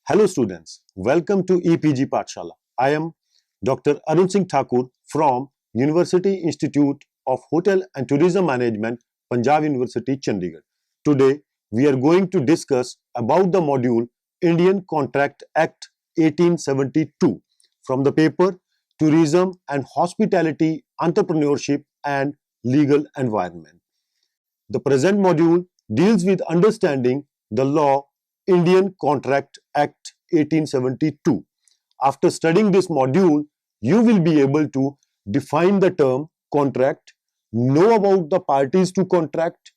Hello students, welcome to EPG Pathshala. I am Dr. Arun Singh Thakur from University Institute of Hotel and Tourism Management, Punjab University, Chandigarh. Today we are going to discuss about the module Indian Contract Act 1872 from the paper Tourism and Hospitality, Entrepreneurship and Legal Environment. The present module deals with understanding the law Indian Contract Act 1872. After studying this module, you will be able to define the term contract, know about the parties to contract,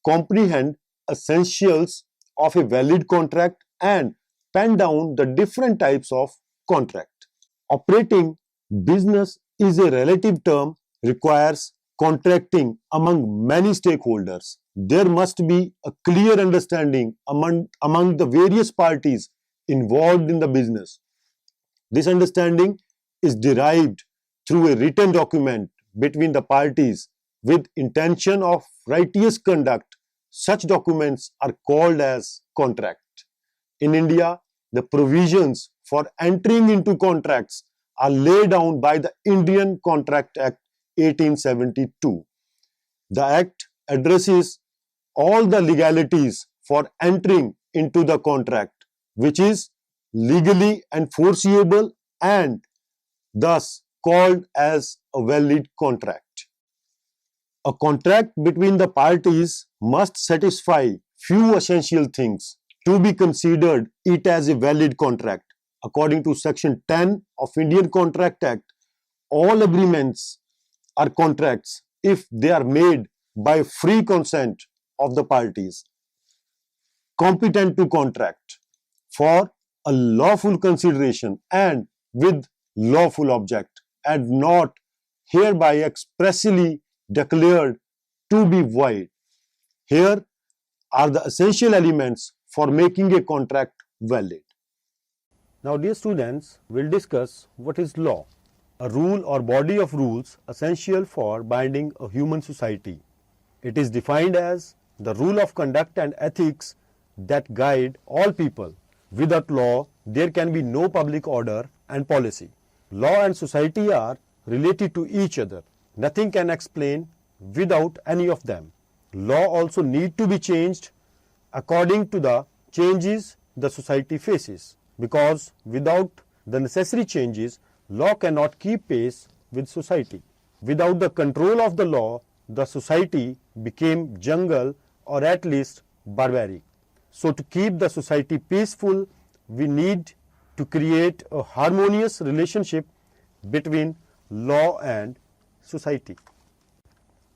comprehend essentials of a valid contract, and pen down the different types of contract. Operating business is a relative term, requires contracting among many stakeholders. There must be a clear understanding among the various parties involved in the business. This understanding is derived through a written document between the parties with intention of righteous conduct. Such documents are called as contract. In India, the provisions for entering into contracts are laid down by the Indian Contract Act 1872. The Act addresses all the legalities for entering into the contract, which is legally enforceable and thus called as a valid contract. A contract between the parties must satisfy few essential things to be considered it as a valid contract. According to Section 10 of Indian Contract Act, all agreements are contracts if they are made by free consent of the parties competent to contract for a lawful consideration and with lawful object, and not hereby expressly declared to be void. Here are the essential elements for making a contract valid. Now, dear students, we'll discuss what is law, a rule or body of rules essential for binding a human society. It is defined as the rule of conduct and ethics that guide all people. Without law, there can be no public order and policy. Law and society are related to each other. Nothing can explain without any of them. Law also need to be changed according to the changes the society faces, because without the necessary changes, law cannot keep pace with society. Without the control of the law, the society became jungle or at least barbaric. So to keep the society peaceful, we need to create a harmonious relationship between law and society.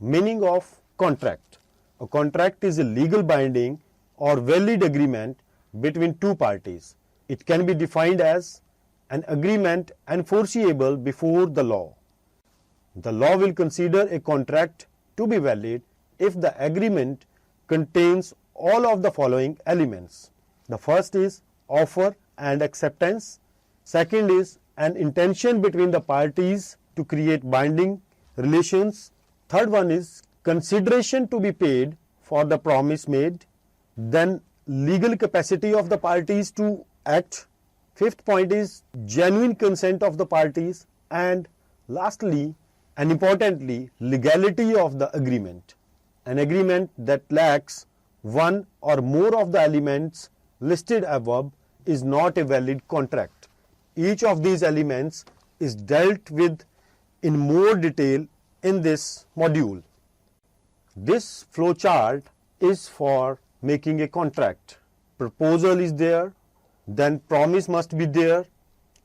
Meaning of contract. A contract is a legal binding or valid agreement between two parties. It can be defined as an agreement enforceable before the law. The law will consider a contract to be valid if the agreement contains all of the following elements. The first is offer and acceptance. Second is an intention between the parties to create binding relations. Third one is consideration to be paid for the promise made. Then legal capacity of the parties to act. Fifth point is genuine consent of the parties. And lastly and importantly, legality of the agreement. An agreement that lacks one or more of the elements listed above is not a valid contract. Each of these elements is dealt with in more detail in this module. This flowchart is for making a contract. Proposal is there, then promise must be there,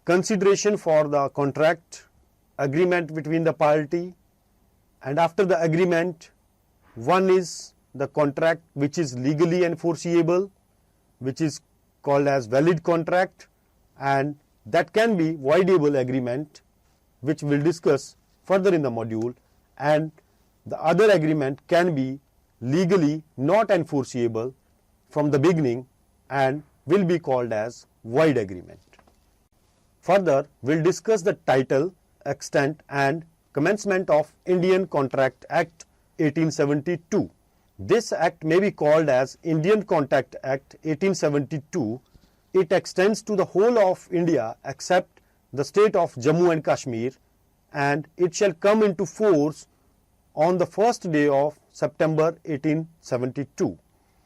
consideration for the contract, agreement between the party, and after the agreement, one is the contract which is legally enforceable, which is called as valid contract, and that can be voidable agreement, which we'll discuss further in the module, and the other agreement can be legally not enforceable from the beginning and will be called as void agreement. Further, we'll discuss the title, extent and commencement of Indian Contract Act 1872. This act may be called as Indian Contract Act 1872 it extends to the whole of India except the state of Jammu and Kashmir, and it shall come into force on the first day of September 1872.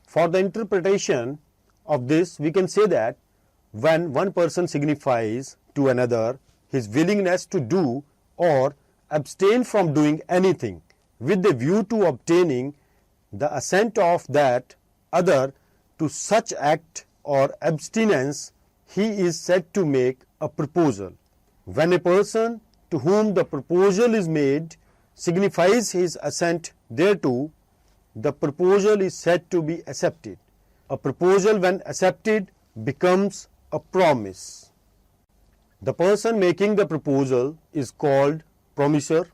For the interpretation of this, we can say that when one person signifies to another his willingness to do or abstain from doing anything with the view to obtaining the assent of that other to such act or abstinence, he is said to make a proposal. When a person to whom the proposal is made signifies his assent thereto, the proposal is said to be accepted. A proposal, when accepted, becomes a promise. The person making the proposal is called promisor,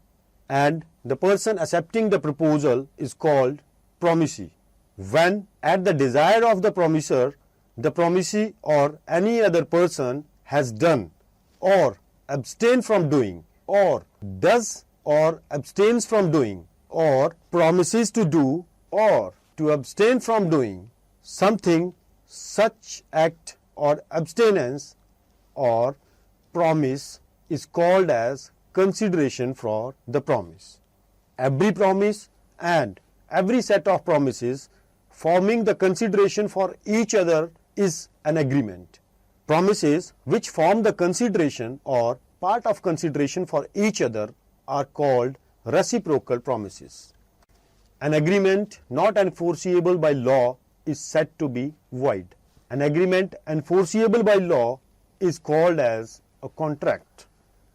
and the person accepting the proposal is called promisee. When at the desire of the promisor, the promisee or any other person has done or abstained from doing or does or abstains from doing or promises to do or to abstain from doing something, such act or abstinence or promise is called as consideration for the promise. Every promise and every set of promises forming the consideration for each other is an agreement. Promises which form the consideration or part of consideration for each other are called reciprocal promises. An agreement not enforceable by law is said to be void. An agreement enforceable by law is called as a contract.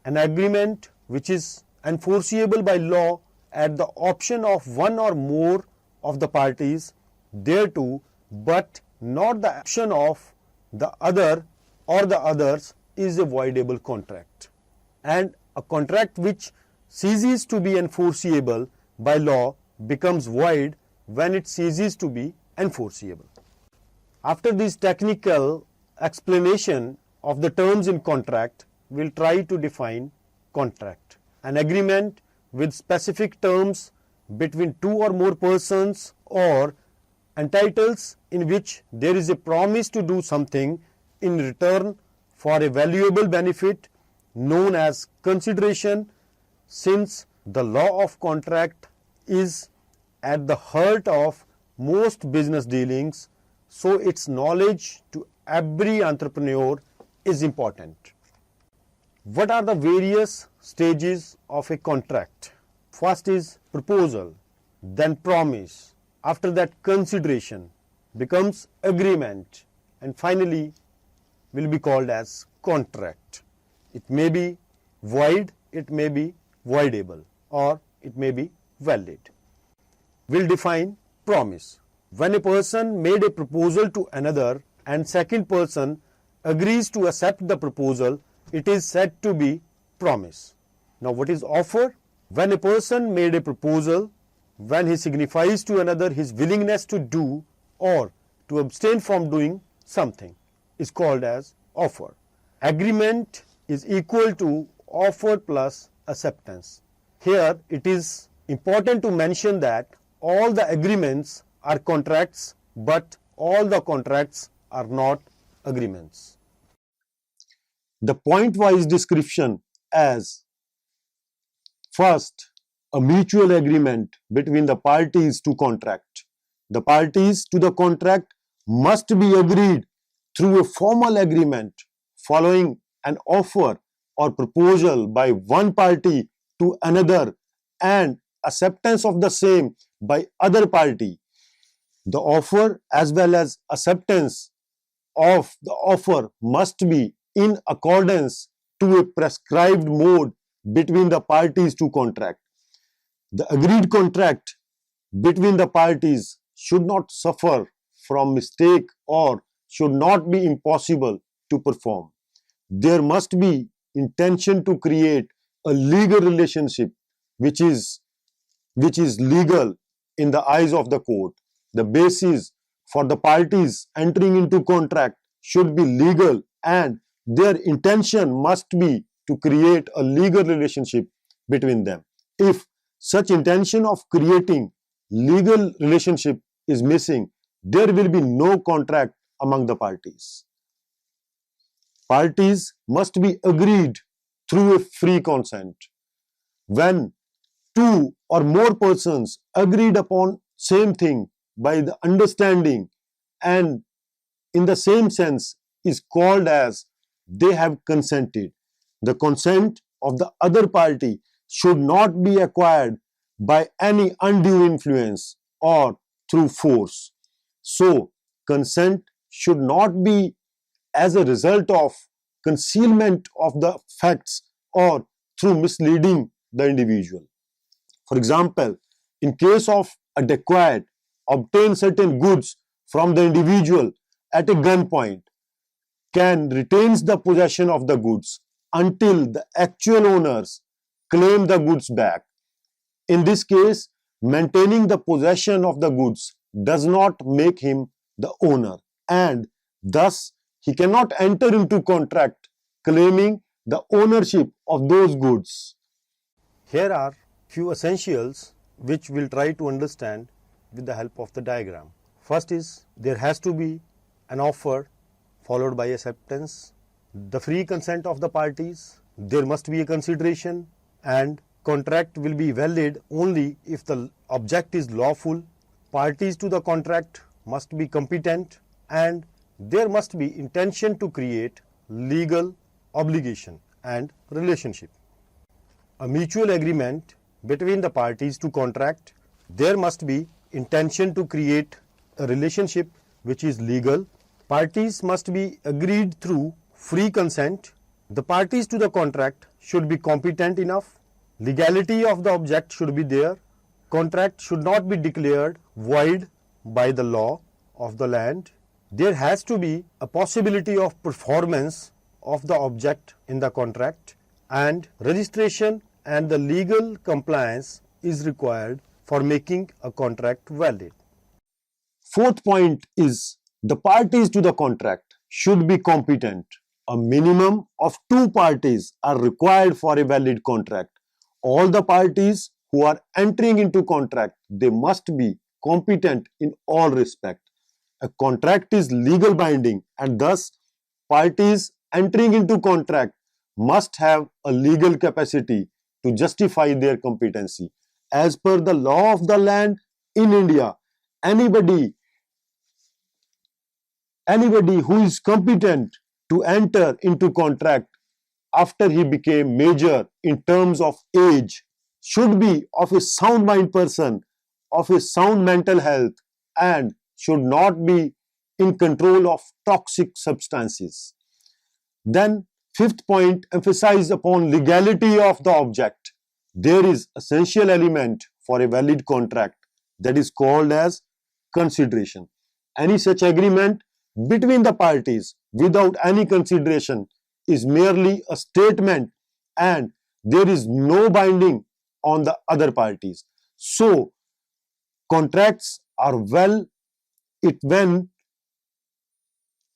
An agreement which is enforceable by law at the option of one or more of the parties thereto, but not the option of the other or the others, is a voidable contract. And a contract which ceases to be enforceable by law becomes void when it ceases to be enforceable. After this technical explanation of the terms in contract, we'll try to define contract. An agreement with specific terms between two or more persons or entitles in which there is a promise to do something in return for a valuable benefit known as consideration. Since the law of contract is at the heart of most business dealings, so its knowledge to every entrepreneur is important. What are the various stages of a contract? First is proposal, then promise, after that consideration, becomes agreement, and finally will be called as contract. It may be void, it may be voidable, or it may be valid. We'll define promise. When a person made a proposal to another and second person agrees to accept the proposal, it is said to be promise. Now, what is offer? When a person made a proposal, when he signifies to another his willingness to do or to abstain from doing something, is called as offer. Agreement is equal to offer plus acceptance. Here it is important to mention that all the agreements are contracts, but all the contracts are not agreements. The point-wise description as first, a mutual agreement between the parties to contract. The parties to the contract must be agreed through a formal agreement following an offer or proposal by one party to another and acceptance of the same by other party. The offer as well as acceptance of the offer must be in accordance to a prescribed mode between the parties to contract. The agreed contract between the parties should not suffer from mistake or should not be impossible to perform. There must be intention to create a legal relationship which is legal in the eyes of the court. The basis for the parties entering into contract should be legal, and their intention must be to create a legal relationship between them. If such intention of creating legal relationship is missing, there will be no contract among the parties. parties must be agreed through a free consent. When two or more persons agreed upon same thing by the understanding and in the same sense is called as they have consented. The consent of the other party should not be acquired by any undue influence or through force. So, consent should not be as a result of concealment of the facts or through misleading the individual. For example, in case of a dacoit obtain certain goods from the individual at a gunpoint, can retains the possession of the goods until the actual owners claim the goods back. In this case, maintaining the possession of the goods does not make him the owner, and thus he cannot enter into contract claiming the ownership of those goods. Here are few essentials which we'll try to understand with the help of the diagram. First is there has to be an offer followed by acceptance, the free consent of the parties, there must be a consideration, and contract will be valid only if the object is lawful, parties to the contract must be competent, and there must be intention to create legal obligation and relationship. A mutual agreement between the parties to contract, there must be intention to create a relationship which is legal. Parties must be agreed through free consent. The parties to the contract should be competent enough. Legality of the object should be there. Contract should not be declared void by the law of the land. There has to be a possibility of performance of the object in the contract, and registration and the legal compliance is required for making a contract valid. Fourth point is the parties to the contract should be competent. A minimum of 2 parties are required for a valid contract. All the parties who are entering into contract, they must be competent in all respect. A contract is legal binding, and thus parties entering into contract must have a legal capacity to justify their competency. As per the law of the land in India, anybody who is competent to enter into contract after he became major in terms of age should be of a sound mind person, of a sound mental health, and should not be in control of toxic substances. Then fifth point, emphasize upon legality of the object. There is essential element for a valid contract that is called as consideration. Any such agreement between the parties without any consideration is merely a statement, and there is no binding on the other parties. So, contracts are when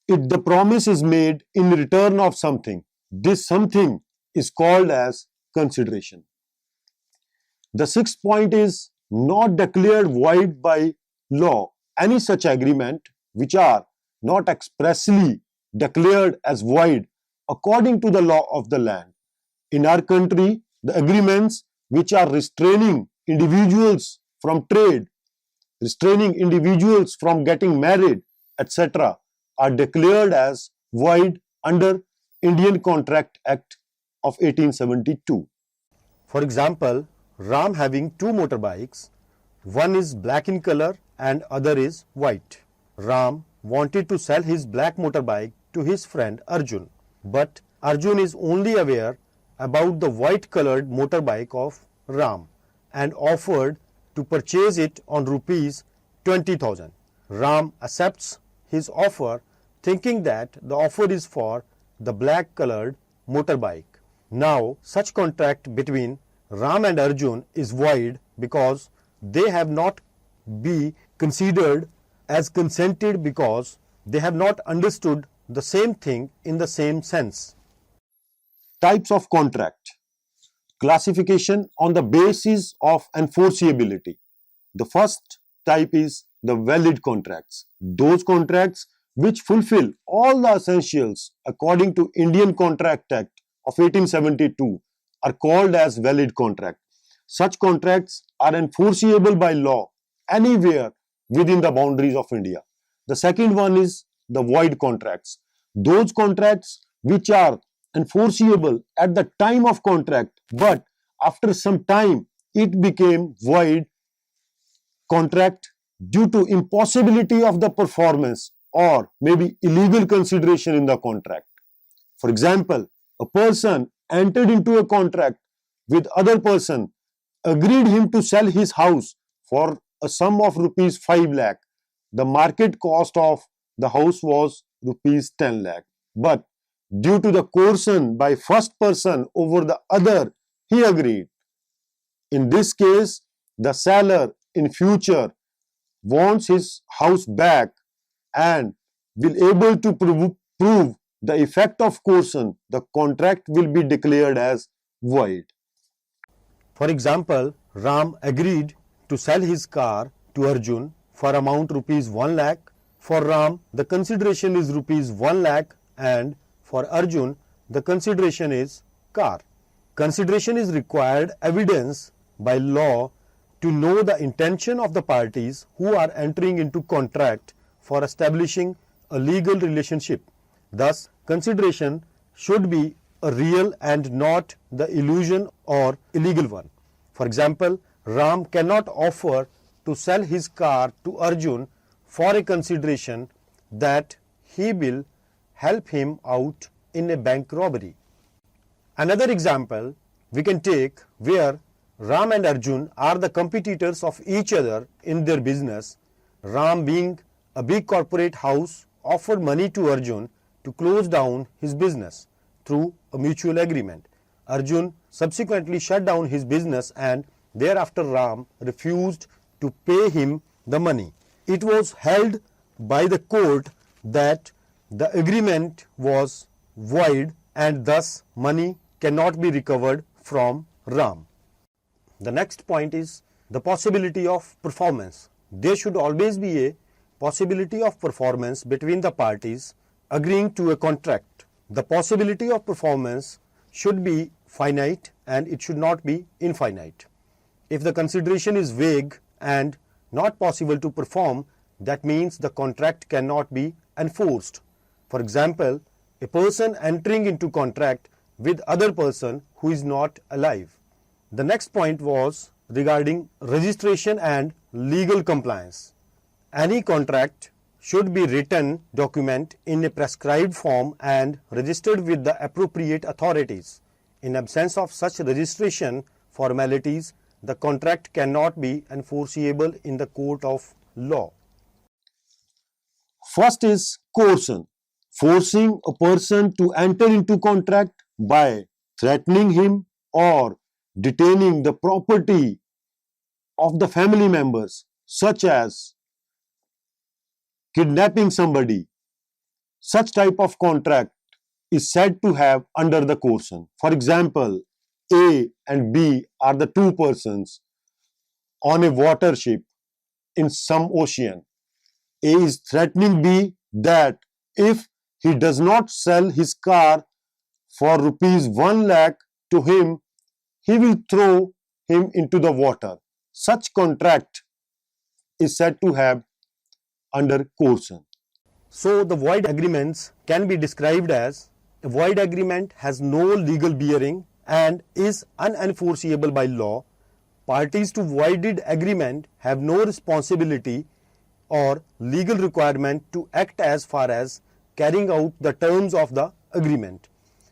the promise is made in return of something. This something is called as consideration. The sixth point is not declared void by law. Any such agreement which are not expressly declared as void according to the law of the land. In our country, the agreements which are restraining individuals from trade, restraining individuals from getting married, etc., are declared as void under Indian Contract Act of 1872. For example, Ram having 2 motorbikes, one is black in color and other is white. Ram wanted to sell his black motorbike to his friend Arjun, but Arjun is only aware about the white colored motorbike of Ram and offered to purchase it on rupees 20,000. Ram accepts his offer thinking that the offer is for the black colored motorbike. Now such contract between Ram and Arjun is void because they have not be considered as consented because they have not understood the same thing in the same sense. Types of contract. Classification on the basis of enforceability. The first type is the valid contracts. Those contracts which fulfill all the essentials according to Indian Contract Act of 1872 are called as valid contract. Such contracts are enforceable by law anywhere within the boundaries of India. The second one is the void contracts. Those contracts which are enforceable at the time of contract, but after some time it became void contract due to impossibility of the performance or maybe illegal consideration in the contract. For example, a person entered into a contract with other person, agreed him to sell his house for a sum of rupees 5 lakh. The market cost of the house was rupees 10 lakh. But due to the coercion by first person over the other, he agreed. In this case, the seller in future wants his house back and will able to prove the effect of coercion, the contract will be declared as void. For example, Ram agreed to sell his car to Arjun for amount rupees 1 lakh. For Ram, the consideration is rupees 1 lakh, and for Arjun, the consideration is car. Consideration is required evidence by law to know the intention of the parties who are entering into contract for establishing a legal relationship. Thus, consideration should be a real and not the illusion or illegal one. For example, Ram cannot offer to sell his car to Arjun for a consideration that he will help him out in a bank robbery. Another example we can take where Ram and Arjun are the competitors of each other in their business. Ram, being a big corporate house, offered money to Arjun to close down his business through a mutual agreement. Arjun subsequently shut down his business and thereafter Ram refused to pay him the money. It was held by the court that the agreement was void and thus money cannot be recovered from Ram. The next point is the possibility of performance. There should always be a possibility of performance between the parties agreeing to a contract. The possibility of performance should be finite and it should not be infinite. If the consideration is vague and not possible to perform, that means the contract cannot be enforced. For example, a person entering into contract with other person who is not alive. The next point was regarding registration and legal compliance. Any contract should be written document in a prescribed form and registered with the appropriate authorities. In absence of such registration formalities, the contract cannot be enforceable in the court of law. First is coercion, forcing a person to enter into contract by threatening him or detaining the property of the family members, such as kidnapping somebody. Such type of contract is said to have under the coercion. For example, A and B are the two persons on a water ship in some ocean. A is threatening B that if he does not sell his car for rupees 1 lakh to him, he will throw him into the water. Such contract is said to have under coercion. So the void agreements can be described as a void agreement has no legal bearing and is unenforceable by law. Parties to voided agreement have no responsibility or legal requirement to act as far as carrying out the terms of the agreement,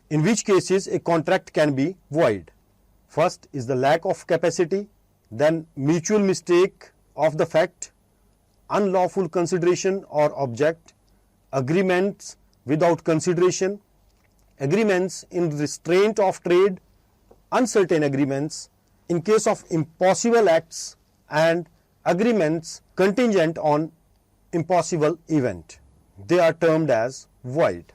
in which cases a contract can be void. First is the lack of capacity, then mutual mistake of the fact, unlawful consideration or object, agreements without consideration, agreements in restraint of trade, uncertain agreements in case of impossible acts, and agreements contingent on impossible event. They are termed as void.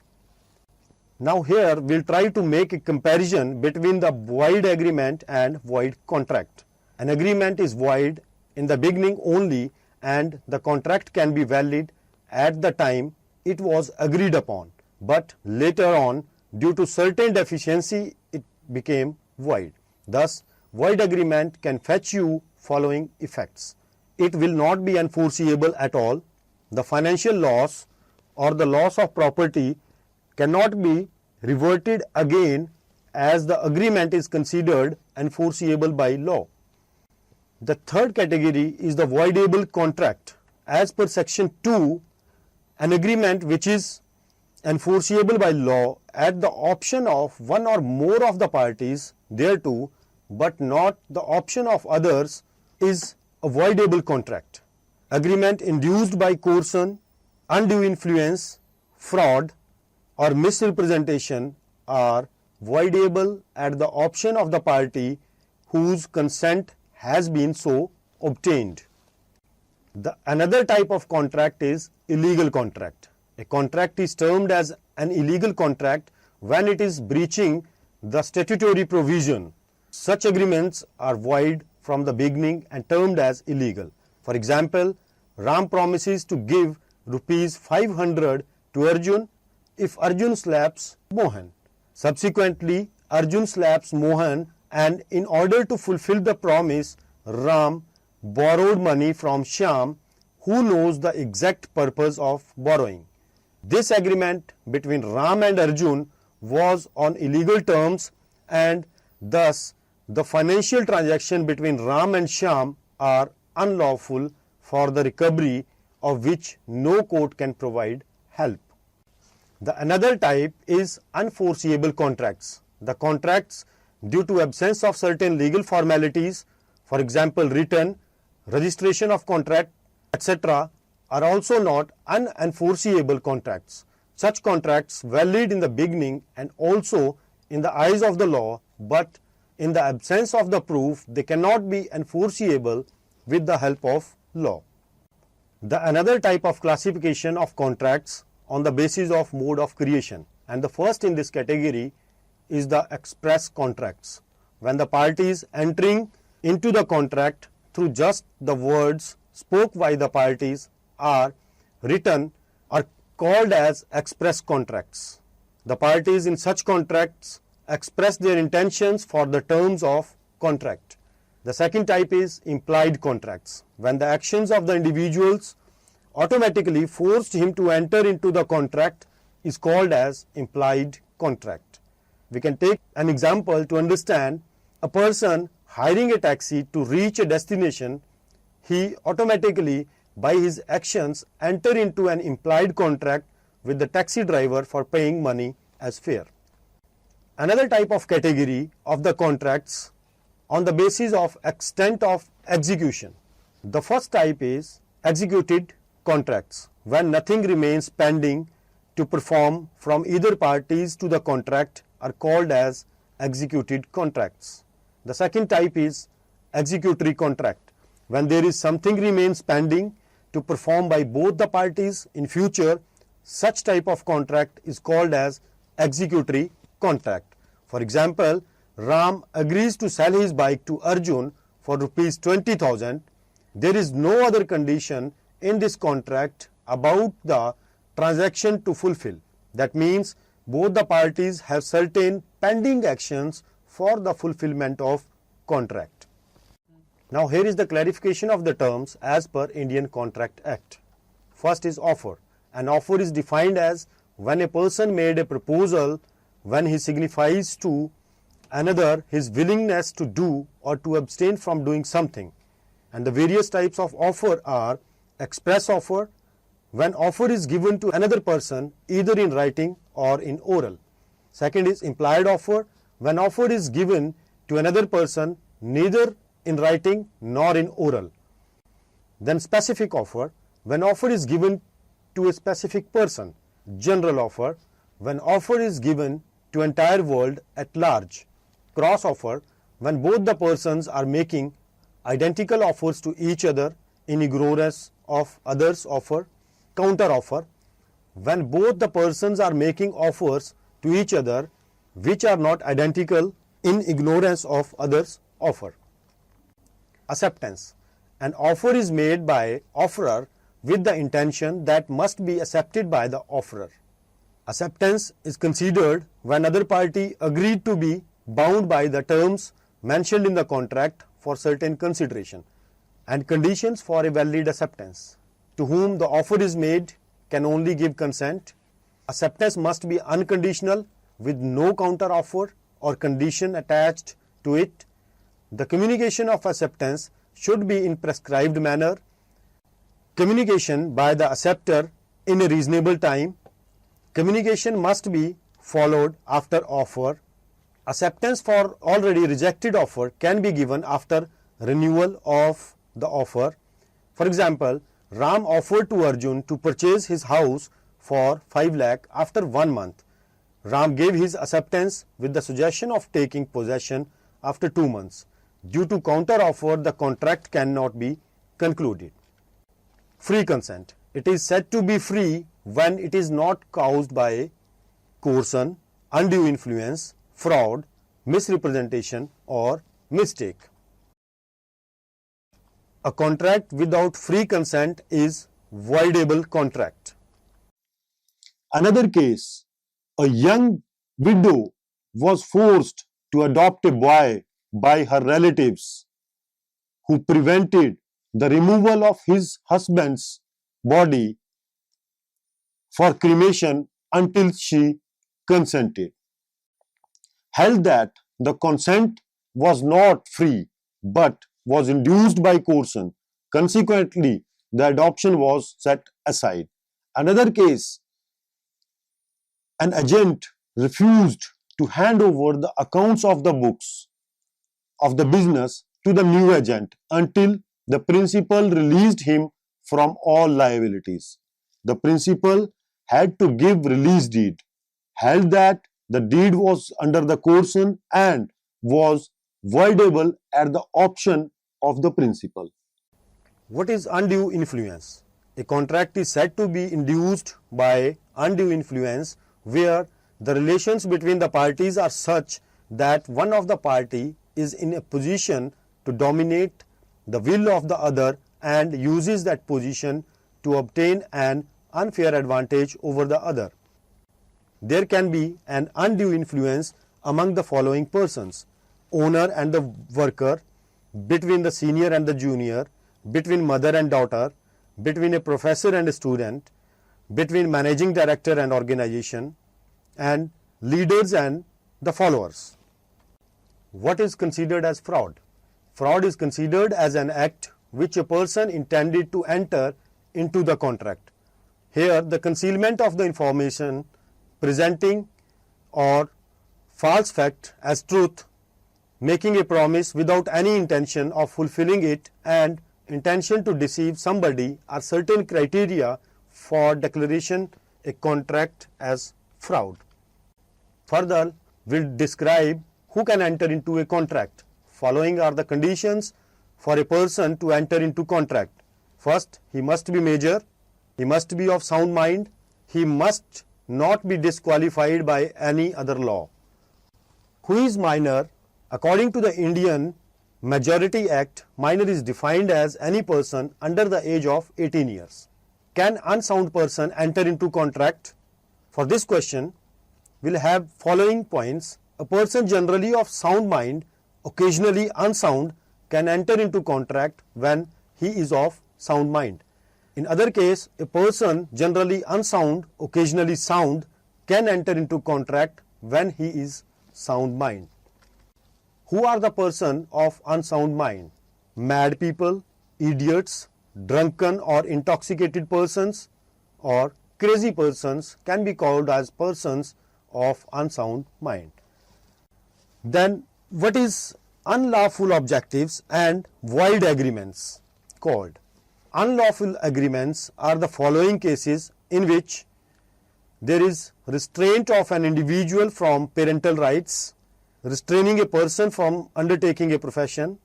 Now here we'll try to make a comparison between the void agreement and void contract. An agreement is void in the beginning only and the contract can be valid at the time it was agreed upon, but later on, due to certain deficiency, it became void. Thus, void agreement can fetch you following effects. It will not be enforceable at all. The financial loss or the loss of property cannot be reverted again as the agreement is considered enforceable by law. The third category is the voidable contract. As per section 2, an agreement which is enforceable by law at the option of one or more of the parties thereto, but not the option of others, is a voidable contract. Agreement induced by coercion, undue influence, fraud, or misrepresentation are voidable at the option of the party whose consent has been so obtained. Another type of contract is illegal contract. A contract is termed as an illegal contract when it is breaching the statutory provision. Such agreements are void from the beginning and termed as illegal. For example, Ram promises to give rupees 500 to Arjun if Arjun slaps Mohan. Subsequently, Arjun slaps Mohan, and in order to fulfill the promise, Ram borrowed money from Shyam, who knows the exact purpose of borrowing. This agreement between Ram and Arjun was on illegal terms, and thus the financial transaction between Ram and Shyam are unlawful, for the recovery of which no court can provide help. Another type is unforeseeable contracts. The contracts, due to absence of certain legal formalities, for example written, registration of contract, etc., are also not unenforceable contracts. Such contracts valid in the beginning and also in the eyes of the law, but in the absence of the proof, they cannot be enforceable with the help of law. Another type of classification of contracts on the basis of mode of creation, and the first in this category is the express contracts. When the parties entering into the contract through just the words spoke by the parties are written are called as express contracts. The parties in such contracts express their intentions for the terms of contract. The second type is implied contracts. When the actions of the individuals automatically forced him to enter into the contract is called as implied contract. We can take an example to understand. A person hiring a taxi to reach a destination, he automatically by his actions enter into an implied contract with the taxi driver for paying money as fare. Another type of category of the contracts on the basis of extent of execution. The first type is executed contracts, when nothing remains pending to perform from either parties to the contract are called as executed contracts. The second type is executory contract, when there is something remains pending to perform by both the parties in future. Such type of contract is called as executory contract. For example, Ram agrees to sell his bike to Arjun for rupees 20,000. There is no other condition in this contract about the transaction to fulfill. That means both the parties have certain pending actions for the fulfillment of contract. Now here is the clarification of the terms as per Indian Contract Act. First is offer. An offer is defined as when a person made a proposal when he signifies to another his willingness to do or to abstain from doing something. And the various types of offer are express offer, when offer is given to another person either in writing or in oral. Second is implied offer, when offer is given to another person neither in writing nor in oral. Then specific offer, when offer is given to a specific person. General offer, when offer is given to entire world at large. Cross offer, when both the persons are making identical offers to each other in ignorance of others' offer. Counter offer, when both the persons are making offers to each other which are not identical in ignorance of others' offer. Acceptance, an offer is made by offerer with the intention that must be accepted by the offerer. Acceptance is considered when other party agreed to be bound by the terms mentioned in the contract for certain consideration and conditions for a valid acceptance. To whom the offer is made can only give consent. Acceptance must be unconditional with no counter offer or condition attached to it. The communication of acceptance should be in prescribed manner. Communication by the acceptor in a reasonable time. Communication must be followed after offer. Acceptance for already rejected offer can be given after renewal of the offer. For example, Ram offered to Arjun to purchase his house for 5 lakh after 1 month. Ram gave his acceptance with the suggestion of taking possession after 2 months. Due to counter offer, the contract cannot be concluded. Free consent. It is said to be free when it is not caused by coercion, undue influence, fraud, misrepresentation or mistake. A contract without free consent is voidable contract. Another case, a young widow was forced to adopt a boy by her relatives who prevented the removal of his husband's body for cremation until she consented. Held that the consent was not free but was induced by coercion. Consequently, the adoption was set aside. Another case, an agent refused to hand over the accounts of the books of the business to the new agent until the principal released him from all liabilities. The principal had to give release deed, held that the deed was under the coercion and was voidable at the option of the principal. What is undue influence? A contract is said to be induced by undue influence where the relations between the parties are such that one of the party is in a position to dominate the will of the other and uses that position to obtain an unfair advantage over the other. There can be an undue influence among the following persons: owner and the worker, between the senior and the junior, between mother and daughter, between a professor and a student, between managing director and organization, and leaders and the followers. What is considered as fraud? Fraud is considered as an act which a person intended to enter into the contract. Here, the concealment of the information, presenting or false fact as truth, making a promise without any intention of fulfilling it, and intention to deceive somebody are certain criteria for declaration a contract as fraud. Further, we'll describe who can enter into a contract. Following are the conditions for a person to enter into contract. First, he must be major, he must be of sound mind, he must not be disqualified by any other law. Who is minor? According to the Indian Majority Act, minor is defined as any person under the age of 18 years. Can unsound person enter into contract? For this question, we'll have following points. A person generally of sound mind, occasionally unsound, can enter into contract when he is of sound mind. In other case, a person generally unsound, occasionally sound, can enter into contract when he is sound mind. Who are the person of unsound mind? Mad people, idiots, drunken or intoxicated persons, or crazy persons can be called as persons of unsound mind. Then what is unlawful objectives and void agreements called? Unlawful agreements are the following cases in which there is restraint of an individual from parental rights, restraining a person from undertaking a profession,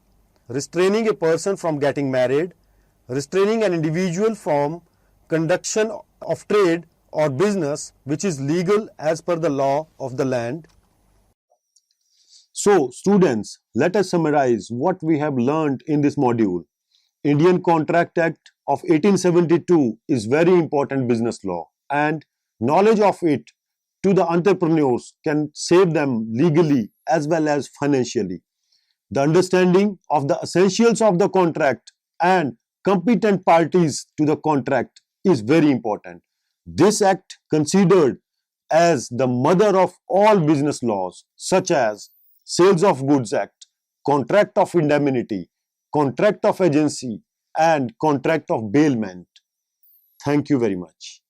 restraining a person from getting married, restraining an individual from conduction of trade or business which is legal as per the law of the land. So, students, let us summarize what we have learned in this module. Indian Contract Act of 1872 is very important business law, and knowledge of it to the entrepreneurs can save them legally as well as financially. The understanding of the essentials of the contract and competent parties to the contract is very important. This act considered as the mother of all business laws such as Sales of Goods Act, Contract of Indemnity, Contract of Agency and Contract of Bailment. Thank you very much.